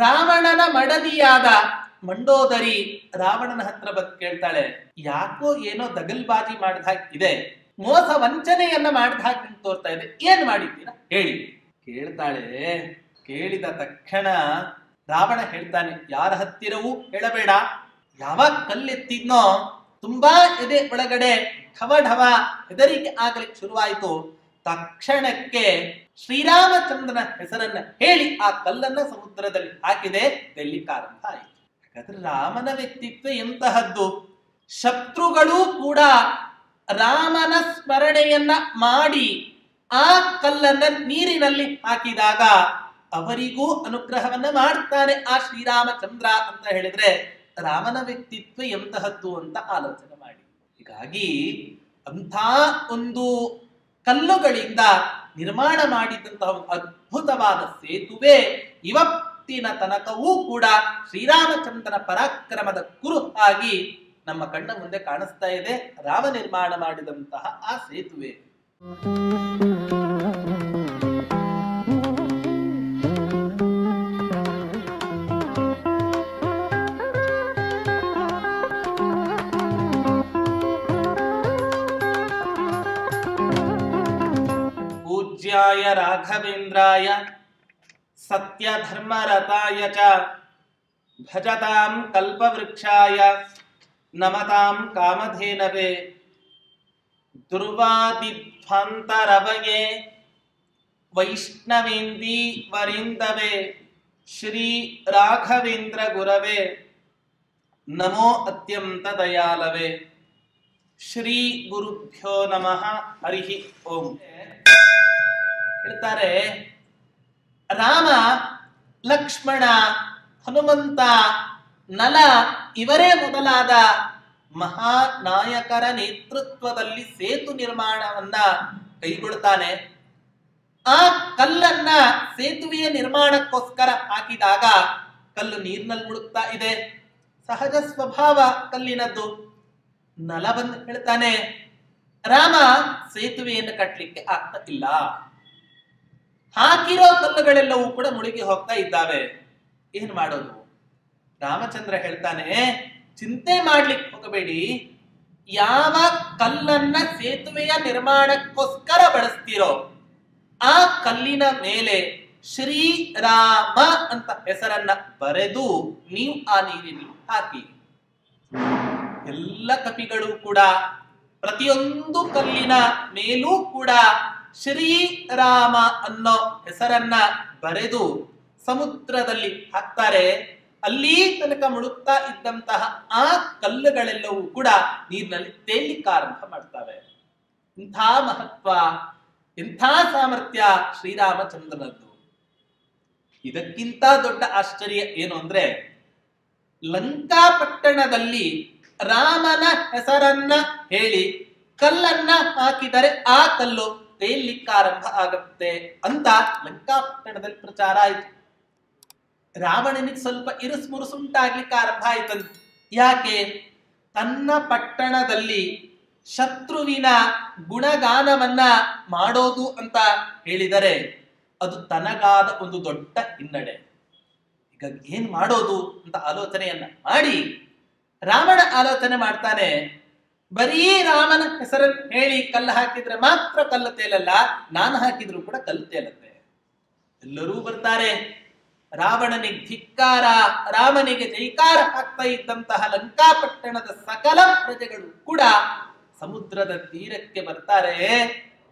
ರಾವಣನ ಮಡದಿಯಾದ ಮಂಡೋದರಿ ರಾವಣನ ಹತ್ರ ಬಂದು ಕೇಳ್ತಾಳೆ, ಯಾಕೋ ಏನೋ ದಗಲ್ಬಾಜಿ ಮಾಡಿದ ಹಾಗಿದೆ, ಮೋಸ ವಂಚನೆಯನ್ನ ಮಾಡಿದ ಹಾಗೆ ನಿಮ್ಗೆ ತೋರ್ತಾ ಇದೆ, ಏನ್ ಮಾಡಿದ್ದೀರಾ ಹೇಳಿ ಕೇಳ್ತಾಳೆ. ಕೇಳಿದ ತಕ್ಷಣ ರಾವಣ ಹೇಳ್ತಾನೆ, ಯಾರ ಹತ್ತಿರವೂ ಹೇಳಬೇಡ. ಯಾವಾಗ ಕಲ್ಲೆತ್ತಿದ್ನೋ ತುಂಬಾ ಎದೆ ಒಳಗಡೆ ಢವ ಢವ ಹೆದರಿಕೆ ಆಗಲಿಕ್ಕೆ ಶುರುವಾಯಿತು. ತಕ್ಷಣಕ್ಕೆ ಶ್ರೀರಾಮಚಂದ್ರನ ಹೆಸರನ್ನ ಹೇಳಿ ಆ ಕಲ್ಲನ್ನ ಸಮುದ್ರದಲ್ಲಿ ಹಾಕಿದೆ, ತೆಲ್ಲಿಕ್ಕೆ ಆರಂಭ ಆಯಿತು. ಹಾಗಾದ್ರೆ ರಾಮನ ವ್ಯಕ್ತಿತ್ವ ಎಂತಹದ್ದು? ಶತ್ರುಗಳು ಕೂಡ ರಾಮನ ಸ್ಮರಣೆಯನ್ನ ಮಾಡಿ ಆ ಕಲ್ಲನ್ನ ನೀರಿನಲ್ಲಿ ಹಾಕಿದಾಗ ಅವರಿಗೂ ಅನುಗ್ರಹವನ್ನ ಮಾಡ್ತಾನೆ ಆ ಶ್ರೀರಾಮಚಂದ್ರ ಅಂತ ಹೇಳಿದ್ರೆ ರಾಮನ ವ್ಯಕ್ತಿತ್ವ ಎಂತಹದ್ದು ಅಂತ ಆಲೋಚನೆ ಮಾಡಿ. ಹೀಗಾಗಿ ಅಂಥ ಒಂದು ಕಲ್ಲುಗಳಿಂದ ನಿರ್ಮಾಣ ಮಾಡಿದಂತಹ ಒಂದು ಅದ್ಭುತವಾದ ಸೇತುವೆ ಇವತ್ತಿನ ತನಕವೂ ಕೂಡ ಶ್ರೀರಾಮಚಂದ್ರನ ಪರಾಕ್ರಮದ ಕುರು ಆಗಿ ನಮ್ಮ ಕಣ್ಣ ಮುಂದೆ ಕಾಣಿಸ್ತಾ ಇದೆ. ರಾಮ ನಿರ್ಮಾಣ ಮಾಡಿದಂತಹ ಆ ಸೇತುವೆ. पूज्याय राघवेन्द्राय सत्यधर्मरताय च भजतां कल्पवृक्षाय नमतां कामधेनवे दुर्वादिध्वान्तरवये वैष्णवेन्दी वरिन्दवे श्री राघवेन्द्र गुरवे नमो अत्यंत दयालवे. ಶ್ರೀ ಗುರುಭ್ಯೋ ನಮಃ. ಹರಿ ಓಂ. ಹೇಳ್ತಾರೆ, ರಾಮ, ಲಕ್ಷ್ಮಣ, ಹನುಮಂತ, ನಲ ಇವರೇ ಮೊದಲಾದ ಮಹಾನಾಯಕರ ನೇತೃತ್ವದಲ್ಲಿ ಸೇತು ನಿರ್ಮಾಣವನ್ನ ಕೈಗೊಳ್ತಾನೆ. ಆ ಕಲ್ಲನ್ನ ಸೇತುವೆಯ ನಿರ್ಮಾಣಕ್ಕೋಸ್ಕರ ಹಾಕಿದಾಗ ಕಲ್ಲು ನೀರಿನಲ್ಲಿ ಮುಳುಗ್ತಾ ಇದೆ. ಸಹಜ ಸ್ವಭಾವ ಕಲ್ಲಿನದ್ದು. ನಲ ಬಂದು ಹೇಳ್ತಾನೆ, ರಾಮ ಸೇತುವೆಯನ್ನು ಕಟ್ಟಲಿಕ್ಕೆ ಆಗ್ತಾ ಇಲ್ಲ, ಹಾಕಿರೋ ಕಲ್ಲುಗಳೆಲ್ಲವೂ ಕೂಡ ಮುಳುಗಿ ಹೋಗ್ತಾ ಇದ್ದಾವೆ, ಏನ್ ಮಾಡೋದು? ರಾಮಚಂದ್ರ ಹೇಳ್ತಾನೆ, ಚಿಂತೆ ಮಾಡ್ಲಿಕ್ಕೆ ಹೋಗಬೇಡಿ. ಯಾವ ಕಲ್ಲನ್ನ ಸೇತುವೆಯ ನಿರ್ಮಾಣಕ್ಕೋಸ್ಕರ ಬಳಸ್ತೀರೋ ಆ ಕಲ್ಲಿನ ಮೇಲೆ ಶ್ರೀರಾಮ ಅಂತ ಹೆಸರನ್ನ ಬರೆದು ನೀವು ಆ ನೀರಿನಲ್ಲಿ ಹಾಕಿ. ಎಲ್ಲ ಕಪಿಗಳು ಕೂಡ ಪ್ರತಿಯೊಂದು ಕಲ್ಲಿನ ಮೇಲೂ ಕೂಡ ಶ್ರೀರಾಮ ಅನ್ನೋ ಹೆಸರನ್ನ ಬರೆದು ಸಮುದ್ರದಲ್ಲಿ ಹಾಕ್ತಾರೆ. ಅಲ್ಲಿ ತನಕ ಮುಳುಗ್ತಾ ಇದ್ದಂತಹ ಆ ಕಲ್ಲುಗಳೆಲ್ಲವೂ ಕೂಡ ನೀರಿನಲ್ಲಿ ತೇಲಿಕ್ಕೆ ಆರಂಭ ಮಾಡ್ತವೆ. ಇಂಥ ಮಹತ್ವ, ಇಂಥ ಸಾಮರ್ಥ್ಯ ಶ್ರೀರಾಮಚಂದ್ರನದ್ದು. ಇದಕ್ಕಿಂತ ದೊಡ್ಡ ಆಶ್ಚರ್ಯ ಏನು ಅಂದ್ರೆ, ಲಂಕಾಪಟ್ಟಣದಲ್ಲಿ ರಾಮನ ಹೆಸರನ್ನ ಹೇಳಿ ಕಲ್ಲನ್ನ ಹಾಕಿದರೆ ಆ ಕಲ್ಲು ತೇಲಿಕ್ಕಾರಂಭ ಆಗುತ್ತೆ ಅಂತ ಲಂಕಾಪಟ್ಟಣದಲ್ಲಿ ಪ್ರಚಾರ ಆಯಿತು. ರಾವಣನಿಗೆ ಸ್ವಲ್ಪ ಇರುಸು ಮುರುಸು ಉಂಟಾಗ್ಲಿಕ್ಕೆ ಆರಂಭ ಆಯ್ತಂತ. ಯಾಕೆ? ತನ್ನ ಪಟ್ಟಣದಲ್ಲಿ ಶತ್ರುವಿನ ಗುಣಗಾನವನ್ನ ಮಾಡೋದು ಅಂತ ಹೇಳಿದರೆ ಅದು ತನಗಾದ ಒಂದು ದೊಡ್ಡ ಹಿನ್ನಡೆ. ಈಗ ಏನ್ ಮಾಡೋದು ಅಂತ ಆಲೋಚನೆಯನ್ನ ಮಾಡಿ ರಾವಣ ಆಲೋಚನೆ ಮಾಡ್ತಾನೆ, ಬರೀ ರಾಮನ ಹೆಸರನ್ನು ಹೇಳಿ ಕಲ್ಲು ಹಾಕಿದ್ರೆ ಮಾತ್ರ ಕಲ್ಲು ತೇಲಲ್ಲ, ನಾನು ಹಾಕಿದ್ರು ಕೂಡ ಕಲ್ಲು ತೇಲತ್ತೆ. ಎಲ್ಲರೂ ಬರ್ತಾರೆ. ರಾವಣನಿಗೆ ಧಿಕ್ಕಾರ, ರಾಮನಿಗೆ ಜೈಕಾರ ಆಗ್ತಾ ಇದ್ದಂತಹ ಲಂಕಾಪಟ್ಟಣದ ಸಕಲ ಪ್ರಜೆಗಳು ಕೂಡ ಸಮುದ್ರದ ತೀರಕ್ಕೆ ಬರ್ತಾರೆ.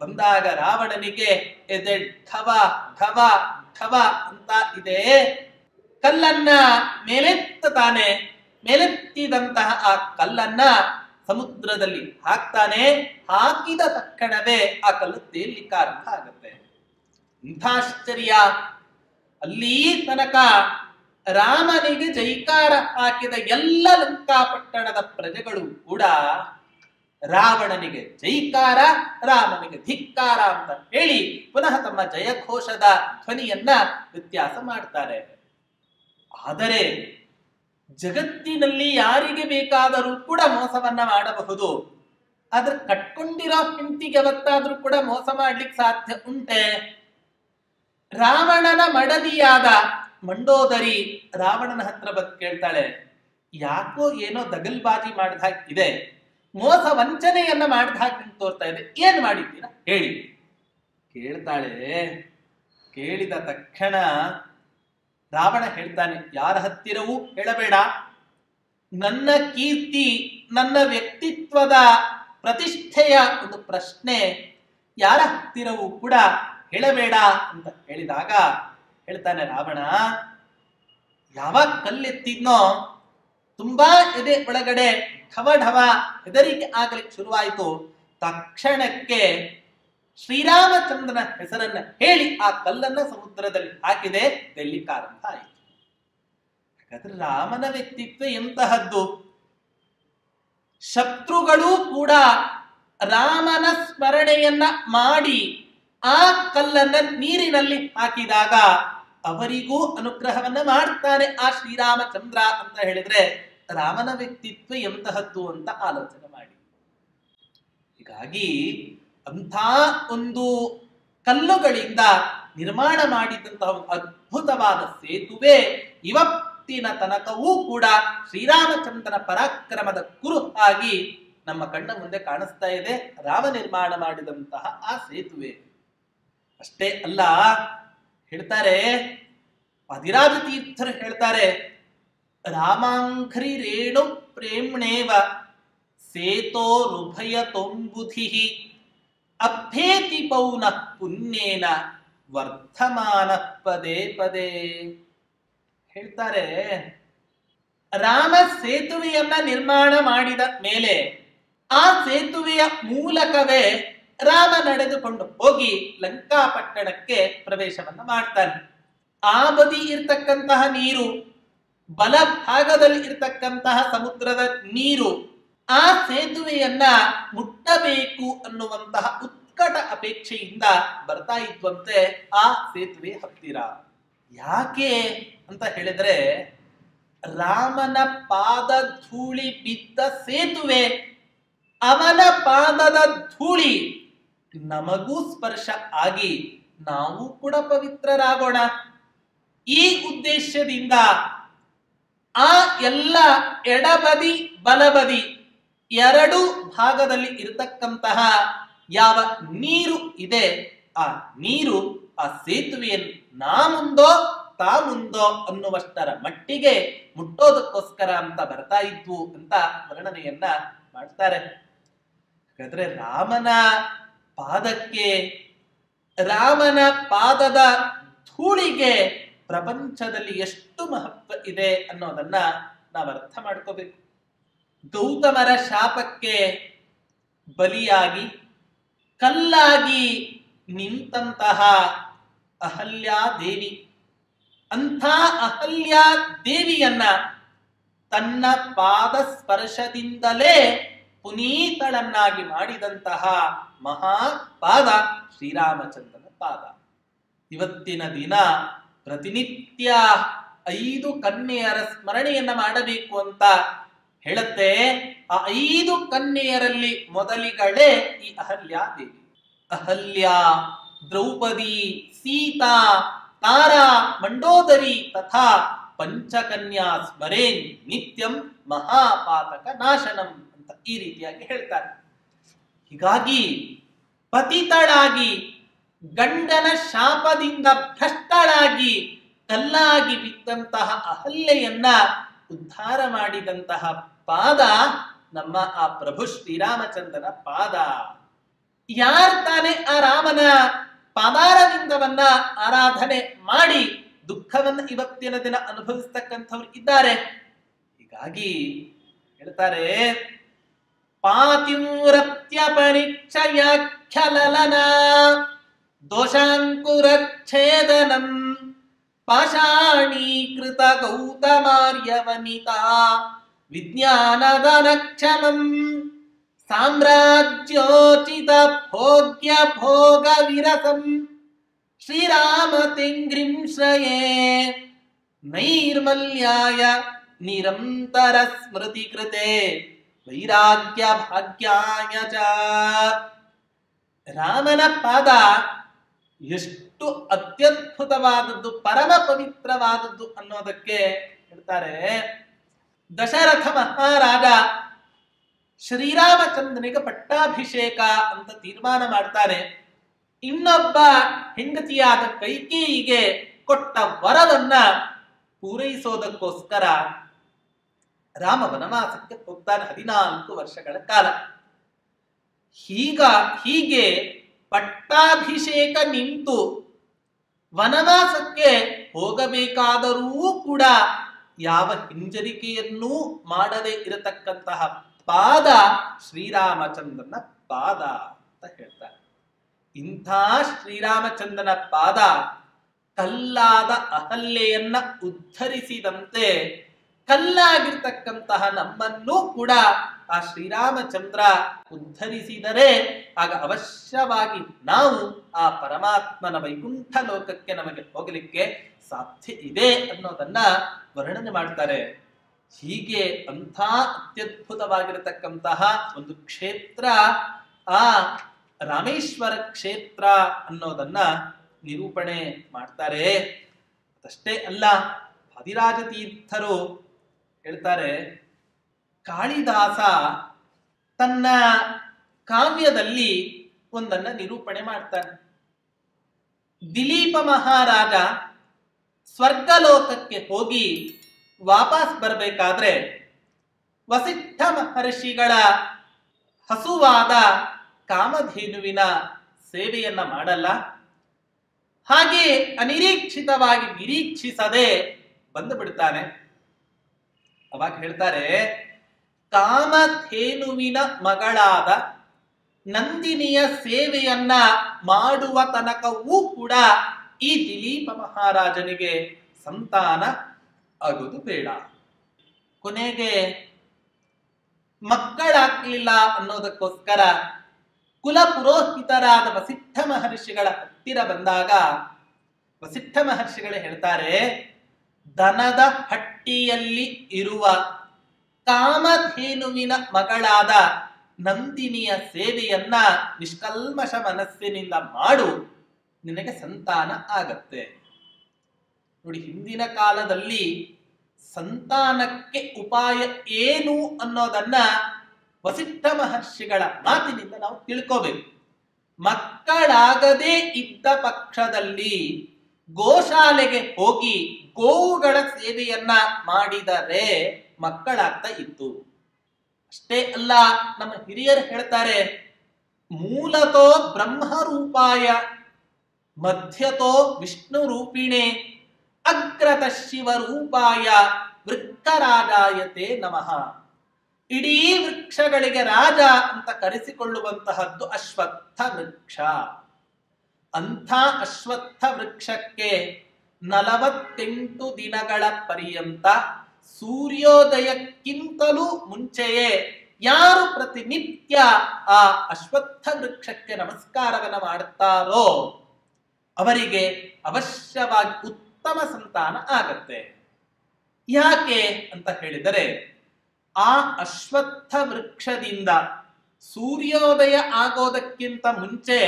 ಬಂದಾಗ ರಾವಣನಿಗೆ ಎದೆ ಢವ ಢವ ಢವ ಅಂತ ಇದೆ. ಕಲ್ಲನ್ನ ಮೇಲೆತ್ತಾನೆ. ಮೇಲೆತ್ತಿದಂತಹ ಆ ಕಲ್ಲನ್ನ ಸಮುದ್ರದಲ್ಲಿ ಹಾಕ್ತಾನೆ. ಹಾಕಿದ ತಕ್ಷಣವೇ ಆ ಕಲ್ಲು ತೇಲಿಕ್ಕೆ ಆರಂಭ ಆಗುತ್ತೆ. ಇಂಥ ಆಶ್ಚರ್ಯ! ಅಲ್ಲಿ ತನಕ ರಾಮನಿಗೆ ಜೈಕಾರ ಹಾಕಿದ ಎಲ್ಲ ಲಂಕಾಪಟ್ಟಣದ ಪ್ರಜೆಗಳು ಕೂಡ ರಾವಣನಿಗೆ ಜೈಕಾರ, ರಾಮನಿಗೆ ಧಿಕ್ಕಾರ ಅಂತ ಹೇಳಿ ಪುನಃ ತಮ್ಮ ಜಯಘೋಷದ ಧ್ವನಿಯನ್ನ ವ್ಯತ್ಯಾಸ ಮಾಡ್ತಾರೆ. ಆದರೆ ಜಗತ್ತಿನಲ್ಲಿ ಯಾರಿಗೆ ಬೇಕಾದರೂ ಕೂಡ ಮೋಸವನ್ನ ಮಾಡಬಹುದು. ಆದ್ರೆ ಕಟ್ಕೊಂಡಿರೋ ಹೆಂಡತಿಗೆ ಯಾವತ್ತಾದ್ರೂ ಕೂಡ ಮೋಸ ಮಾಡ್ಲಿಕ್ಕೆ ಸಾಧ್ಯ ಉಂಟೆ? ರಾವಣನ ಮಡದಿಯಾದ ಮಂಡೋದರಿ ರಾವಣನ ಹತ್ರ ಬಂದು ಕೇಳ್ತಾಳೆ, ಯಾಕೋ ಏನೋ ದಗಲ್ಬಾಜಿ ಮಾಡಿದ ಹಾಗೆ ಇದೆ, ಮೋಸ ವಂಚನೆಯನ್ನ ಮಾಡಿದ ಹಾಗೆ ನಿಂಗೆ ತೋರ್ತಾ ಇದೆ, ಏನ್ ಮಾಡಿದ್ದೀರಾ ಹೇಳಿ. ಕೇಳ್ತಾಳೆ. ಕೇಳಿದ ತಕ್ಷಣ ರಾವಣ ಹೇಳ್ತಾನೆ, ಯಾರ ಹತ್ತಿರವೂ ಹೇಳಬೇಡ, ನನ್ನ ಕೀರ್ತಿ ನನ್ನ ವ್ಯಕ್ತಿತ್ವದ ಪ್ರತಿಷ್ಠೆಯ ಒಂದು ಪ್ರಶ್ನೆ ಯಾರ ಹತ್ತಿರವೂ ಕೂಡ ಹೇಳಬೇಡ ಅಂತ ಹೇಳಿದಾಗ ಹೇಳ್ತಾನೆ ರಾವಣ, ಯಾವಾಗ ಕಲ್ಲೆತ್ತಿದ್ನೋ ತುಂಬಾ ಎದೆ ಒಳಗಡೆ ಢವ ಢವ ಹೆದರಿಕೆ ಆಗಲಿಕ್ಕೆ ಶುರುವಾಯಿತು. ತಕ್ಷಣಕ್ಕೆ ಶ್ರೀರಾಮಚಂದ್ರನ ಹೆಸರನ್ನ ಹೇಳಿ ಆ ಕಲ್ಲನ್ನ ಸಮುದ್ರದಲ್ಲಿ ಹಾಕಿದೆ, ತೆಲ್ಲಿಕ್ಕಾರಂಭ ಆಯಿತು. ಹಾಗಾದ್ರೆ ರಾಮನ ವ್ಯಕ್ತಿತ್ವ ಎಂತಹದ್ದು? ಶತ್ರುಗಳು ಕೂಡ ರಾಮನ ಸ್ಮರಣೆಯನ್ನ ಮಾಡಿ ಆ ಕಲ್ಲನ್ನ ನೀರಿನಲ್ಲಿ ಹಾಕಿದಾಗ ಅವರಿಗೂ ಅನುಗ್ರಹವನ್ನ ಮಾಡ್ತಾನೆ ಆ ಶ್ರೀರಾಮಚಂದ್ರ ಅಂತ ಹೇಳಿದ್ರೆ ರಾಮನ ವ್ಯಕ್ತಿತ್ವ ಎಂತಹದ್ದು ಅಂತ ಆಲೋಚನೆ ಮಾಡಿ. ಹೀಗಾಗಿ ಅಂಥ ಒಂದು ಕಲ್ಲುಗಳಿಂದ ನಿರ್ಮಾಣ ಮಾಡಿದಂತಹ ಒಂದು ಅದ್ಭುತವಾದ ಸೇತುವೆ ಇವತ್ತಿನ ತನಕವೂ ಕೂಡ ಶ್ರೀರಾಮಚಂದ್ರನ ಪರಾಕ್ರಮದ ಕುರು ಆಗಿ ನಮ್ಮ ಕಣ್ಣ ಮುಂದೆ ಕಾಣಿಸ್ತಾ ಇದೆ. ರಾಮ ನಿರ್ಮಾಣ ಮಾಡಿದಂತಹ ಆ ಸೇತುವೆ ಅಷ್ಟೇ ಅಲ್ಲ, ಹೇಳ್ತಾರೆ ವಾದಿರಾಜ ತೀರ್ಥರು ಹೇಳ್ತಾರೆ, ರಾಮಾಂಘ್ರಿ ರೇಣು ಪ್ರೇಮ್ಣೇವ ಸೇತೋರುಭಯ ತೊಂಬುಧಿ ಅಭ್ಯೇತಿ ಪೌನ ಪುಣ್ಯೇನ ವರ್ಧಮಾನ ಪದೇ ಪದೇ. ಹೇಳ್ತಾರೆ, ರಾಮ ಸೇತುವೆಯನ್ನ ನಿರ್ಮಾಣ ಮಾಡಿದ ಮೇಲೆ ಆ ಸೇತುವೆಯ ಮೂಲಕವೇ ರಾಮ ನಡೆದುಕೊಂಡು ಹೋಗಿ ಲಂಕಾಪಟ್ಟಣಕ್ಕೆ ಪ್ರವೇಶವನ್ನ ಮಾಡ್ತಾನೆ. ಆ ಬದಿ ಇರ್ತಕ್ಕಂತಹ ನೀರು, ಬಲಭಾಗದಲ್ಲಿ ಇರ್ತಕ್ಕಂತಹ ಸಮುದ್ರದ ನೀರು ಆ ಸೇತುವೆಯನ್ನ ಮುಟ್ಟಬೇಕು ಅನ್ನುವಂತಹ ಉತ್ಕಟ ಅಪೇಕ್ಷೆಯಿಂದ ಬರ್ತಾ ಇದ್ವಂತೆ ಆ ಸೇತುವೆ ಹತ್ತಿರ. ಯಾಕೆ ಅಂತ ಹೇಳಿದ್ರೆ, ರಾಮನ ಪಾದ ಧೂಳಿ ಬಿದ್ದ ಸೇತುವೆ, ಅವನ ಪಾದದ ಧೂಳಿ ನಮಗೂ ಸ್ಪರ್ಶ ಆಗಿ ನಾವು ಕೂಡ ಪವಿತ್ರರಾಗೋಣ. ಈ ಉದ್ದೇಶದಿಂದ ಆ ಎಲ್ಲ ಎಡಬದಿ ಬಲಬದಿ ಎರಡು ಭಾಗದಲ್ಲಿ ಇರತಕ್ಕಂತಹ ಯಾವ ನೀರು ಇದೆ, ಆ ನೀರು ಆ ಸೇತುವೆಯನ್ನು ನಾ ಮುಂದೋ ತಾ ಮುಂದೋ ಅನ್ನುವಷ್ಟರ ಮಟ್ಟಿಗೆ ಮುಟ್ಟೋದಕ್ಕೋಸ್ಕರ ಅಂತ ಬರ್ತಾ ಇದ್ವು ಅಂತ ವರ್ಣನೆಯನ್ನ ಮಾಡ್ತಾರೆ. ಹಾಗಾದ್ರೆ ರಾಮನ ಪಾದಕ್ಕೆ, ರಾಮನ ಪಾದದ ಧೂಳಿಗೆ ಪ್ರಪಂಚದಲ್ಲಿ ಎಷ್ಟು ಮಹತ್ವ ಇದೆ ಅನ್ನೋದನ್ನ ನಾವು ಅರ್ಥ ಮಾಡ್ಕೋಬೇಕು. ಗೌತಮರ ಶಾಪಕ್ಕೆ ಬಲಿಯಾಗಿ ಕಲ್ಲಾಗಿ ನಿಂತಹ ಅಹಲ್ಯಾದೇವಿ, ಅಂಥ ಅಹಲ್ಯಾದೇವಿಯನ್ನ ತನ್ನ ಪಾದ ಸ್ಪರ್ಶದಿಂದಲೇ ಪುನೀತಳನ್ನಾಗಿ ಮಾಡಿದಂತಹ ಮಹಾಪಾದ ಶ್ರೀರಾಮಚಂದ್ರನ ಪಾದ. ಇವತ್ತಿನ ದಿನ ಪ್ರತಿನಿತ್ಯ 5 ಕನ್ಯೆಯರ ಸ್ಮರಣೆಯನ್ನ ಮಾಡಬೇಕು ಅಂತ ಹೇಳುತ್ತೆ. ಆ 5 ಕನ್ಯೆಯರಲ್ಲಿ ಮೊದಲಿಗಳೇ ಈ ಅಹಲ್ಯಾದೇವಿ. ಅಹಲ್ಯ, ದ್ರೌಪದಿ, ಸೀತಾ, ತಾರಾ, ಮಂಡೋದರಿ ತಥಾ ಪಂಚಕನ್ಯಾ ಸ್ಮರೇನ್ ನಿತ್ಯಂ ಮಹಾಪಾತಕ ನಾಶನಂ ಅಂತ ಈ ರೀತಿಯಾಗಿ ಹೇಳ್ತಾರೆ. ಹೀಗಾಗಿ ಪತಿತಳಾಗಿ, ಗಂಡನ ಶಾಪದಿಂದ ಭ್ರಷ್ಟಳಾಗಿ, ಕಲ್ಲಾಗಿ ಬಿದ್ದಂತಹ ಅಹಲ್ಯೆಯನ್ನ ಉದ್ಧಾರ ಮಾಡಿದಂತಹ ಪಾದ ನಮ್ಮ ಆ ಪ್ರಭು ಶ್ರೀರಾಮಚಂದ್ರನ ಪಾದ. ಯಾರು ತಾನೇ ಆ ರಾಮನ ಪಾದಾರವಿಂದವನ್ನ ಆರಾಧನೆ ಮಾಡಿ ದುಃಖವನ್ನ ಇವತ್ತಿನ ದಿನ ಅನುಭವಿಸ್ತಕ್ಕಂಥವ್ರು ಇದ್ದಾರೆ. ಹೀಗಾಗಿ ಹೇಳ್ತಾರೆ, ಪಾತಿವ್ರತ್ಯ ಪರೀಕ್ಷಯಾಖ್ಯಲಲನ ದೋಷಾಂಕುರಚ್ಛೇದನಂ ಪಾಷಾಣೀಕೃತ ಗೌತಮಾರ್ಯವನಿತಾ ವಿಜ್ಞಾನದನಕ್ಷಮಂ ಸಾಮ್ರಾಜ್ಯೋಚಿತ ಭೋಗ್ಯ ಭೋಗ ವಿರಸಂ ಶ್ರೀರಾಮ ತಿಂಗ್ರಿಂಶ್ರಯೇ ನೈರ್ಮಲ್ಯಾಯ ನಿರಂತರ ಸ್ಮೃತಿ ಕೃತೆ ವೈರಾಗ್ಯ ಭಾಗ್ಯಾಯ ಚ. ರಾಮನ ಪಾದ ಎಷ್ಟು ಎಷ್ಟು ಅತ್ಯದ್ಭುತವಾದದ್ದು, ಪರಮ ಪವಿತ್ರವಾದದ್ದು ಅನ್ನೋದಕ್ಕೆ ಹೇಳ್ತಾರೆ. ದಶರಥ ಮಹಾರಾಜ ಶ್ರೀರಾಮಚಂದ್ರನಿಗೆ ಪಟ್ಟಾಭಿಷೇಕ ಅಂತ ತೀರ್ಮಾನ ಮಾಡ್ತಾನೆ. ಇನ್ನೊಬ್ಬ ಹೆಂಡತಿಯಾದ ಕೈಕೇಯಿಗೆ ಕೊಟ್ಟ ವರವನ್ನ ಪೂರೈಸೋದಕ್ಕೋಸ್ಕರ ರಾಮ ವನವಾಸಕ್ಕೆ ಹೋಗ್ತಾನೆ 14 ವರ್ಷಗಳ ಕಾಲ. ಹೀಗೆ ಪಟ್ಟಾಭಿಷೇಕ ನಿಂತು ವನವಾಸಕ್ಕೆ ಹೋಗಬೇಕಾದರೂ ಕೂಡ ಯಾವ ಹಿಂಜರಿಕೆಯನ್ನೂ ಮಾಡದೇ ಇರತಕ್ಕಂತಹ ಪಾದ ಶ್ರೀರಾಮಚಂದ್ರನ ಪಾದ ಅಂತ ಹೇಳ್ತಾರೆ. ಇಂಥ ಶ್ರೀರಾಮಚಂದ್ರನ ಪಾದ ಕಲ್ಲಾದ ಅಹಲ್ಯೆಯನ್ನ ಉದ್ಧರಿಸಿದಂತೆ ಕಲ್ಲಾಗಿರ್ತಕ್ಕಂತಹ ನಮ್ಮನ್ನೂ ಕೂಡ ಆ ಶ್ರೀರಾಮಚಂದ್ರ ಉದ್ಧರಿಸಿದರೆ ಆಗ ಅವಶ್ಯವಾಗಿ ನಾವು ಆ ಪರಮಾತ್ಮನ ವೈಕುಂಠ ಲೋಕಕ್ಕೆ ನಮಗೆ ಹೋಗಲಿಕ್ಕೆ ಸಾಧ್ಯ ಇದೆ ಅನ್ನೋದನ್ನ ವರ್ಣನೆ ಮಾಡ್ತಾರೆ. ಹೀಗೆ ಅಂಥ ಅತ್ಯದ್ಭುತವಾಗಿರತಕ್ಕಂತಹ ಒಂದು ಕ್ಷೇತ್ರ ಆ ರಾಮೇಶ್ವರ ಕ್ಷೇತ್ರ ಅನ್ನೋದನ್ನ ನಿರೂಪಣೆ ಮಾಡ್ತಾರೆ. ಅದಷ್ಟೇ ಅಲ್ಲ, ವಾದಿರಾಜ ತೀರ್ಥರು ಹೇಳ್ತಾರೆ, ಕಾಳಿದಾಸ ತನ್ನ ಕಾವ್ಯದಲ್ಲಿ ಒಂದನ್ನ ನಿರೂಪಣೆ ಮಾಡ್ತಾನೆ. ದಿಲೀಪ ಮಹಾರಾಜ ಸ್ವರ್ಗಲೋಕಕ್ಕೆ ಹೋಗಿ ವಾಪಸ್ ಬರಬೇಕಾದ್ರೆ ವಸಿಷ್ಠ ಮಹರ್ಷಿಗಳ ಹಸುವಾದ ಕಾಮಧೇನುವಿನ ಸೇವೆಯನ್ನ ಮಾಡಲ್ಲ. ಹಾಗೆ ಅನಿರೀಕ್ಷಿತವಾಗಿ ನಿರೀಕ್ಷಿಸದೆ ಬಂದು ಬಿಡ್ತಾನೆ. ಅವಾಗ ಹೇಳ್ತಾರೆ, ಕಾಮಧೇನುವಿನ ಮಗಳಾದ ನಂದಿನಿಯ ಸೇವೆಯನ್ನ ಮಾಡುವ ತನಕವೂ ಕೂಡ ಈ ದಿಲೀಪ ಮಹಾರಾಜನಿಗೆ ಸಂತಾನ ಆಗುವುದು ಬೇಡ. ಕೊನೆಗೆ ಮಕ್ಕಳಾಗ್ಲಿಲ್ಲ ಅನ್ನೋದಕ್ಕೋಸ್ಕರ ಕುಲ ಪುರೋಹಿತರಾದ ವಸಿಷ್ಠ ಮಹರ್ಷಿಗಳ ಹತ್ತಿರ ಬಂದಾಗ ವಸಿಷ್ಠ ಮಹರ್ಷಿಗಳೇ ಹೇಳ್ತಾರೆ, ದನದ ಹಟ್ಟಿಯಲ್ಲಿ ಇರುವ ಕಾಮಧೇನುವಿನ ಮಗಳಾದ ನಂದಿನಿಯ ಸೇವೆಯನ್ನ ನಿಷ್ಕಲ್ಮಶ ಮನಸ್ಸಿನಿಂದ ಮಾಡು, ನಿನಗೆ ಸಂತಾನ ಆಗತ್ತೆ. ನೋಡಿ, ಹಿಂದಿನ ಕಾಲದಲ್ಲಿ ಸಂತಾನಕ್ಕೆ ಉಪಾಯ ಏನು ಅನ್ನೋದನ್ನ ವಸಿಷ್ಠ ಮಹರ್ಷಿಗಳ ಮಾತಿನಿಂದ ನಾವು ತಿಳ್ಕೋಬೇಕು. ಮಕ್ಕಳಾಗದೇ ಇದ್ದ ಪಕ್ಷದಲ್ಲಿ ಗೋಶಾಲೆಗೆ ಹೋಗಿ ಗೋವುಗಳ ಸೇವೆಯನ್ನ ಮಾಡಿದರೆ ಮಕ್ಕಳಾಗ್ತಾ ಇತ್ತು. ಅಷ್ಟೇ ಅಲ್ಲ, ನಮ್ಮ ಹಿರಿಯರು ಹೇಳ್ತಾರೆ, ಮೂಲತೋ ಬ್ರಹ್ಮರೂಪಾಯ ಮಧ್ಯತೋ ವಿಷ್ಣು ರೂಪಿಣೆ ಅಗ್ರತ ಶಿವರೂಪಾಯ ವೃಕ್ಷರಾಜಾಯತೆ ನಮಃ. ಇಡೀ ವೃಕ್ಷಗಳಿಗೆ ರಾಜ ಅಂತ ಕರೆಸಿಕೊಳ್ಳುವಂತಹದ್ದು ಅಶ್ವತ್ಥ ವೃಕ್ಷ. ಅಂಥ ಅಶ್ವತ್ಥ ವೃಕ್ಷಕ್ಕೆ 48 ದಿನಗಳ ಪರ್ಯಂತ ಸೂರ್ಯೋದಯಕ್ಕಿಂತಲೂ ಮುಂಚೆಯೇ ಯಾರು ಪ್ರತಿನಿತ್ಯ ಆ ಅಶ್ವತ್ಥ ವೃಕ್ಷಕ್ಕೆ ನಮಸ್ಕಾರವನ್ನ ಮಾಡುತ್ತಾರೋ ಅವರಿಗೆ ಅವಶ್ಯವಾಗಿ ಉತ್ತಮ ಸಂತಾನ ಆಗತ್ತೆ. ಯಾಕೆ ಅಂತ ಹೇಳಿದರೆ, ಆ ಅಶ್ವತ್ಥ ವೃಕ್ಷದಿಂದ ಸೂರ್ಯೋದಯ ಆಗೋದಕ್ಕಿಂತ ಮುಂಚೆ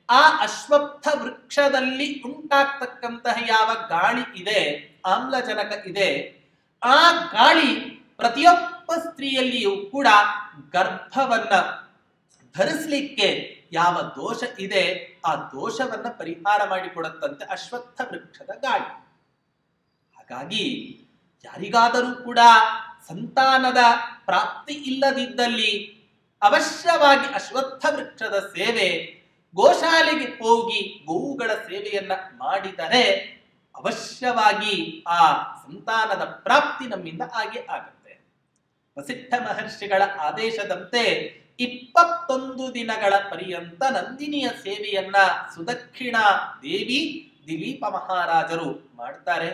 ಆ ಅಶ್ವತ್ಥ ವೃಕ್ಷದಲ್ಲಿ ಉಂಟಾಗ್ತಕ್ಕಂತಹ ಯಾವ ಗಾಳಿ ಇದೆ, ಆಮ್ಲಜನಕ ಇದೆ, ಆ ಗಾಳಿ ಪ್ರತಿಯೊಬ್ಬ ಸ್ತ್ರೀಯಲ್ಲಿಯೂ ಕೂಡ ಗರ್ಭವನ್ನ ಧರಿಸಲಿಕ್ಕೆ ಯಾವ ದೋಷ ಇದೆ ಆ ದೋಷವನ್ನ ಪರಿಹಾರ ಮಾಡಿಕೊಡುತ್ತಂತೆ ಅಶ್ವತ್ಥ ವೃಕ್ಷದ ಗಾಳಿ. ಹಾಗಾಗಿ ಯಾರಿಗಾದರೂ ಕೂಡ ಸಂತಾನದ ಪ್ರಾಪ್ತಿ ಇಲ್ಲದಿದ್ದಲ್ಲಿ ಅವಶ್ಯವಾಗಿ ಅಶ್ವತ್ಥ ವೃಕ್ಷದ ಸೇವೆ, ಗೋಶಾಲೆಗೆ ಹೋಗಿ ಗೋವುಗಳ ಸೇವೆಯನ್ನ ಮಾಡಿದರೆ ಅವಶ್ಯವಾಗಿ ಆ ಸಂತಾನದ ಪ್ರಾಪ್ತಿ ನಮ್ಮಿಂದ ಹಾಗೆ ಆಗುತ್ತೆ. ವಸಿಷ್ಠ ಮಹರ್ಷಿಗಳ ಆದೇಶದಂತೆ 21 ದಿನಗಳ ಪರ್ಯಂತ ನಂದಿನಿಯ ಸೇವೆಯನ್ನ ಸುದಕ್ಷಿಣ ದೇವಿ ದಿಲೀಪ ಮಹಾರಾಜರು ಮಾಡ್ತಾರೆ.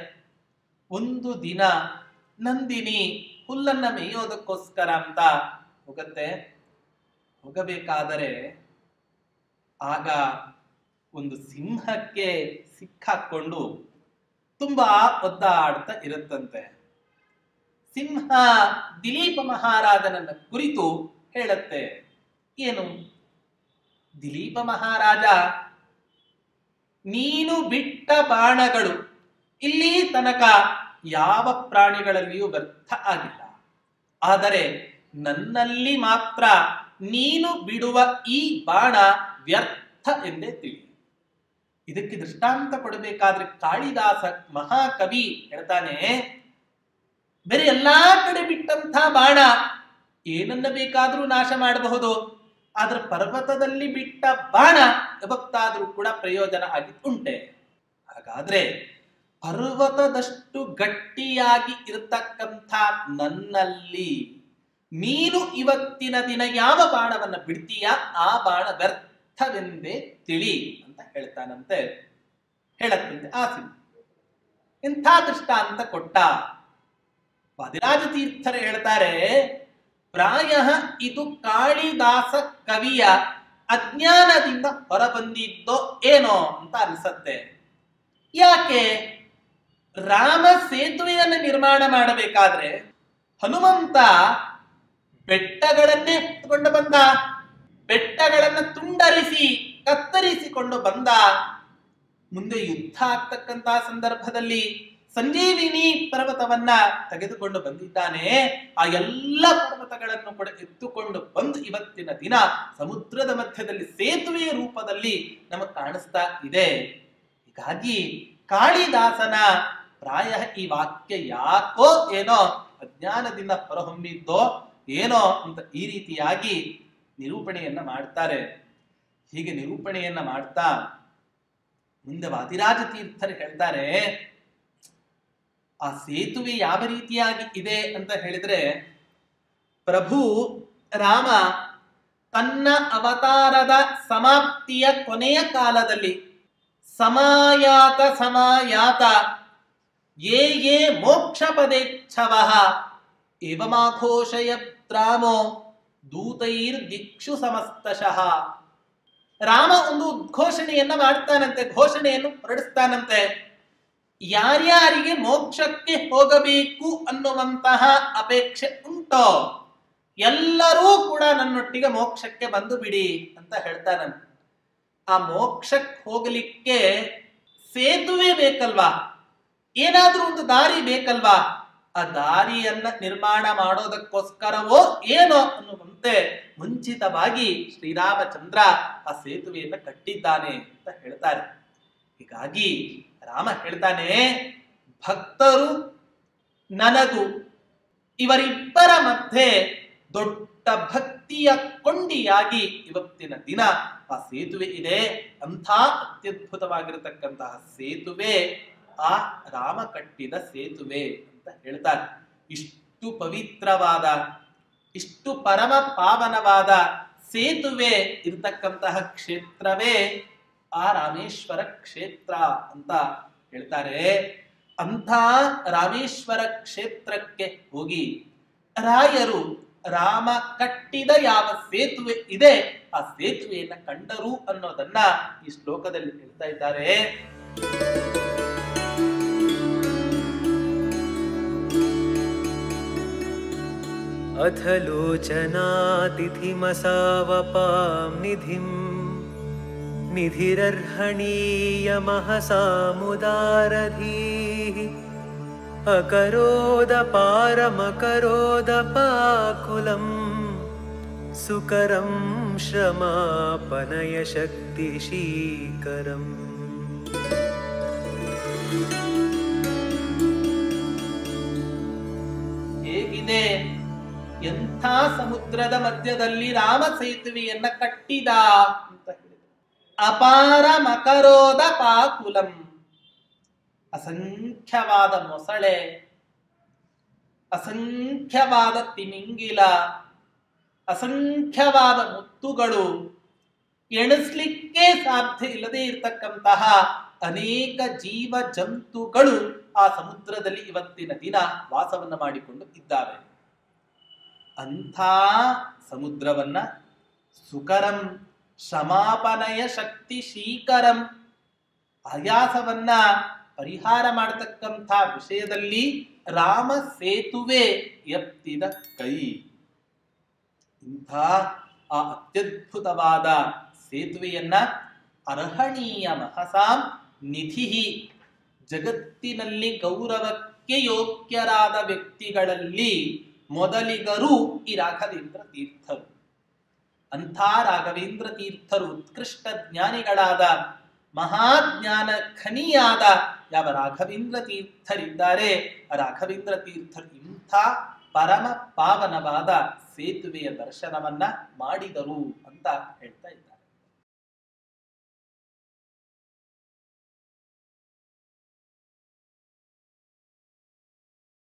ಒಂದು ದಿನ ನಂದಿನಿ ಹುಲ್ಲನ್ನ ಮೇಯೋದಕ್ಕೋಸ್ಕರ ಅಂತ ಹೋಗಬೇಕಾದರೆ ಆಗ ಒಂದು ಸಿಂಹಕ್ಕೆ ಸಿಕ್ಕಾಕೊಂಡು ತುಂಬಾ ಒದ್ದಾಡ್ತಾ ಇರುತ್ತಂತೆ. ಸಿಂಹ ದಿಲೀಪ ಮಹಾರಾಜನನ್ನ ಕುರಿತು ಹೇಳುತ್ತೆ. ಏನು? ದಿಲೀಪ ಮಹಾರಾಜ ನೀನು ಬಿಟ್ಟ ಬಾಣಗಳು ಇಲ್ಲಿ ತನಕ ಯಾವ ಪ್ರಾಣಿಗಳಲ್ಲಿಯೂ ವ್ಯರ್ಥ ಆಗಿಲ್ಲ. ಆದರೆ ನನ್ನಲ್ಲಿ ಮಾತ್ರ ನೀನು ಬಿಡುವ ಈ ಬಾಣ ವ್ಯರ್ಥ ಎಂದೇ ತಿಳಿ. ಇದಕ್ಕೆ ದೃಷ್ಟಾಂತ ಕೊಡಬೇಕಾದ್ರೆ ಕಾಳಿದಾಸ ಮಹಾಕವಿ ಹೇಳ್ತಾನೆ, ಬೇರೆ ಎಲ್ಲಾ ಕಡೆ ಬಿಟ್ಟಂಥ ಬಾಣ ಏನನ್ನ ಬೇಕಾದ್ರೂ ನಾಶ ಮಾಡಬಹುದು, ಆದ್ರೆ ಪರ್ವತದಲ್ಲಿ ಬಿಟ್ಟ ಬಾಣ ಯಾವತ್ತಾದ್ರೂ ಕೂಡ ಪ್ರಯೋಜನ ಆಗಿತ್ತುಂಟೆ. ಹಾಗಾದ್ರೆ ಪರ್ವತದಷ್ಟು ಗಟ್ಟಿಯಾಗಿ ಇರತಕ್ಕಂಥ ನನ್ನಲ್ಲಿ ನೀನು ಇವತ್ತಿನ ದಿನ ಯಾವ ಬಾಣವನ್ನ ಬಿಡ್ತೀಯ ಆ ಬಾಣ ವ್ಯರ್ಥವೆಂದೇ ತಿಳಿ ಅಂತ ಹೇಳ್ತಾನಂತೆ. ಹೇಳತ್ತಂತೆ ಆಸಿ ಇಂಥ ದೃಷ್ಟಾಂತ ಕೊಟ್ಟ. ವಾದಿರಾಜ ತೀರ್ಥರು ಹೇಳ್ತಾರೆ, ಪ್ರಾಯ ಇದು ಕಾಳಿದಾಸ ಕವಿಯ ಅಜ್ಞಾನದಿಂದ ಹೊರಬಂದಿದ್ದೋ ಏನೋ ಅಂತ ಅನಿಸತ್ತೆ. ಯಾಕೆ ರಾಮ ಸೇತುವೆಯನ್ನು ನಿರ್ಮಾಣ ಮಾಡಬೇಕಾದ್ರೆ ಹನುಮಂತ ಬೆಟ್ಟಗಳನ್ನೇ ಎತ್ಕೊಂಡು ಬಂದ, ಬೆಟ್ಟಗಳನ್ನ ತುಂಡರಿಸಿ ಕತ್ತರಿಸಿಕೊಂಡು ಬಂದ. ಮುಂದೆ ಯುದ್ಧ ಆಗ್ತಕ್ಕಂತ ಸಂದರ್ಭದಲ್ಲಿ ಸಂಜೀವಿನಿ ಪರ್ವತವನ್ನ ತೆಗೆದುಕೊಂಡು ಬಂದಿದ್ದಾನೆ. ಆ ಎಲ್ಲ ಪರ್ವತಗಳನ್ನು ಕೂಡ ಎತ್ತುಕೊಂಡು ಬಂದು ಇವತ್ತಿನ ದಿನ ಸಮುದ್ರದ ಮಧ್ಯದಲ್ಲಿ ಸೇತುವೆಯ ರೂಪದಲ್ಲಿ ನಮಗೆ ಕಾಣಿಸ್ತಾ ಇದೆ. ಹೀಗಾಗಿ ಕಾಳಿದಾಸನ ಪ್ರಾಯ ಈ ವಾಕ್ಯ ಯಾಕೋ ಏನೋ ಅಜ್ಞಾನದಿಂದ ಹೊರಹೊಮ್ಮಿದ್ದೋ ಏನೋ ಅಂತ ಈ ರೀತಿಯಾಗಿ ನಿರೂಪಣೆಯನ್ನ ಮಾಡ್ತಾರೆ. ಹೀಗೆ ನಿರೂಪಣೆಯನ್ನ ಮಾಡ್ತಾ ಮುಂದೆ ವಾದಿರಾಜ ತೀರ್ಥರು ಹೇಳ್ತಾರೆ, ಆ ಸೇತುವೆ ಯಾವ ರೀತಿಯಾಗಿ ಇದೆ ಅಂತ ಹೇಳಿದ್ರೆ, ಪ್ರಭು ರಾಮ ತನ್ನ ಅವತಾರದ ಸಮಾಪ್ತಿಯ ಕೊನೆಯ ಕಾಲದಲ್ಲಿ ಸಮಾಯಾತ ಯೇ ಯೇ ಮೋಕ್ಷ ಪದೇಚ್ಛವಃ ಏವಮಾಘೋಷಯತ್ರಾಮೋ ದೂತೈರ್ ದಿಕ್ಷು ಸಮಸ್ತಶಃ. ರಾಮ ಒಂದು ಉದ್ಘೋಷಣೆಯನ್ನ ಮಾಡ್ತಾನಂತೆ, ಘೋಷಣೆಯನ್ನು ಹೊರಡಿಸ್ತಾನಂತೆ. ಯಾರ್ಯಾರಿಗೆ ಮೋಕ್ಷಕ್ಕೆ ಹೋಗಬೇಕು ಅನ್ನುವಂತಹ ಅಪೇಕ್ಷೆ ಉಂಟೋ ಎಲ್ಲರೂ ಕೂಡ ನನ್ನೊಟ್ಟಿಗೆ ಮೋಕ್ಷಕ್ಕೆ ಬಂದು ಬಿಡಿ ಅಂತ ಹೇಳ್ತಾನಂತೆ. ಆ ಮೋಕ್ಷಕ್ಕೆ ಹೋಗಲಿಕ್ಕೆ ಸೇತುವೆ ಬೇಕಲ್ವಾ, ಏನಾದ್ರೂ ಒಂದು ದಾರಿ ಬೇಕಲ್ವಾ, ಆ ದಾರಿಯನ್ನ ನಿರ್ಮಾಣ ಮಾಡೋದಕ್ಕೋಸ್ಕರವೋ ಏನೋ ಅನ್ನುವಂತೆ ಮುಂಚಿತವಾಗಿ ಶ್ರೀರಾಮಚಂದ್ರ ಆ ಸೇತುವೆಯನ್ನ ಕಟ್ಟಿದ್ದಾನೆ ಅಂತ ಹೇಳ್ತಾರೆ. ಹೀಗಾಗಿ ರಾಮ ಹೇಳ್ತಾನೆ, ಭಕ್ತರು ನನಗೂ ಇವರಿಬ್ಬರ ಮಧ್ಯೆ ದೊಡ್ಡ ಭಕ್ತಿಯ ಕೊಂಡಿಯಾಗಿ ಇವತ್ತಿನ ದಿನ ಆ ಸೇತುವೆ ಇದೆ. ಅಂಥ ಅತ್ಯದ್ಭುತವಾಗಿರತಕ್ಕಂತಹ ಸೇತುವೆ ಆ ರಾಮ ಕಟ್ಟಿದ ಸೇತುವೆ ಅಂತ ಹೇಳ್ತಾರೆ. ಇಷ್ಟು ಪವಿತ್ರವಾದ, ಇಷ್ಟು ಪರಮ ಪಾವನವಾದ ಸೇತುವೆ ಇರತಕ್ಕಂತಹ ಕ್ಷೇತ್ರವೇ ಆ ರಾಮೇಶ್ವರ ಕ್ಷೇತ್ರ ಅಂತ ಹೇಳ್ತಾರೆ. ಅಂಥ ರಾಮೇಶ್ವರ ಕ್ಷೇತ್ರಕ್ಕೆ ಹೋಗಿ ರಾಯರು ರಾಮ ಕಟ್ಟಿದ ಯಾವ ಸೇತುವೆ ಇದೆ ಆ ಸೇತುವೆಯನ್ನ ಕಂಡರು ಅನ್ನೋದನ್ನ ಈ ಶ್ಲೋಕದಲ್ಲಿ ಹೇಳ್ತಾ ಇದ್ದಾರೆ. ಅಥಲೋಚನಾತಿಥಿಮಸಾವಪಾಂ ನಿಧಿಂ ನಿಧಿರರ್ಹಣೀಯಮಹಸಾಮುದಾರಧೀಃ ಅಕರೋದಪಾರಮಕರೋದಪಾಕುಲಂ ಸುಕರಂ ಶ್ರಮಾಪನಯ ಶಕ್ತಿಶೀಕರಂ. ಹೇಗಿದೆ ಎಂಥ ಸಮುದ್ರದ ಮಧ್ಯದಲ್ಲಿ ರಾಮ ಸೇತುವೆಯನ್ನ ಕಟ್ಟಿದ ಅಂತ ಹೇಳಿದ್ರು. ಅಪಾರ ಮಕರೋದ ಪಾಕುಲಂ, ಅಸಂಖ್ಯವಾದ ಮೊಸಳೆ, ಅಸಂಖ್ಯವಾದ ತಿಮಿಂಗಿಲ, ಅಸಂಖ್ಯವಾದ ಮುತ್ತುಗಳು, ಎಣಿಸ್ಲಿಕ್ಕೆ ಸಾಧ್ಯ ಇಲ್ಲದೆ ಇರತಕ್ಕಂತಹ ಅನೇಕ ಜೀವ ಜಂತುಗಳು ಆ ಸಮುದ್ರದಲ್ಲಿ ಇವತ್ತಿನ ದಿನ ವಾಸವನ್ನ ಮಾಡಿಕೊಂಡು ಇದ್ದಾವೆ. ಅಂಥ ಸಮುದ್ರವನ್ನ ಸುಕರಂ ಶ್ರಮಾಪನಯ ಶಕ್ತಿ ಶೀಕರಂ, ಆಯಾಸವನ್ನ ಪರಿಹಾರ ಮಾಡತಕ್ಕಂಥ ವಿಷಯದಲ್ಲಿ ರಾಮ ಸೇತುವೆ ಎತ್ತಿದ ಕೈ. ಇಂಥ ಆ ಅತ್ಯದ್ಭುತವಾದ ಸೇತುವೆಯನ್ನ ಅರ್ಹಣೀಯ ಮಹಸಾಂ ನಿಧಿ. ಜಗತ್ತಿನಲ್ಲಿ ಗೌರವಕ್ಕೆ ಯೋಗ್ಯರಾದ ವ್ಯಕ್ತಿಗಳಲ್ಲಿ ಮೊದಲಿಗರು ಈ ರಾಘವೇಂದ್ರ ತೀರ್ಥರು. ಅಂಥ ರಾಘವೇಂದ್ರ ತೀರ್ಥರು ಉತ್ಕೃಷ್ಟ ಜ್ಞಾನಿಗಳಾದ ಮಹಾಜ್ಞಾನ ಖನಿಯಾದ ಯಾವ ರಾಘವೇಂದ್ರ ತೀರ್ಥರಿದ್ದಾರೆ, ಆ ರಾಘವೇಂದ್ರ ತೀರ್ಥರು ಇಂಥ ಪರಮ ಪಾವನವಾದ ಸೇತುವೆಯ ದರ್ಶನವನ್ನ ಮಾಡಿದರು ಅಂತ ಹೇಳ್ತಾ ಇದ್ದಾರೆ.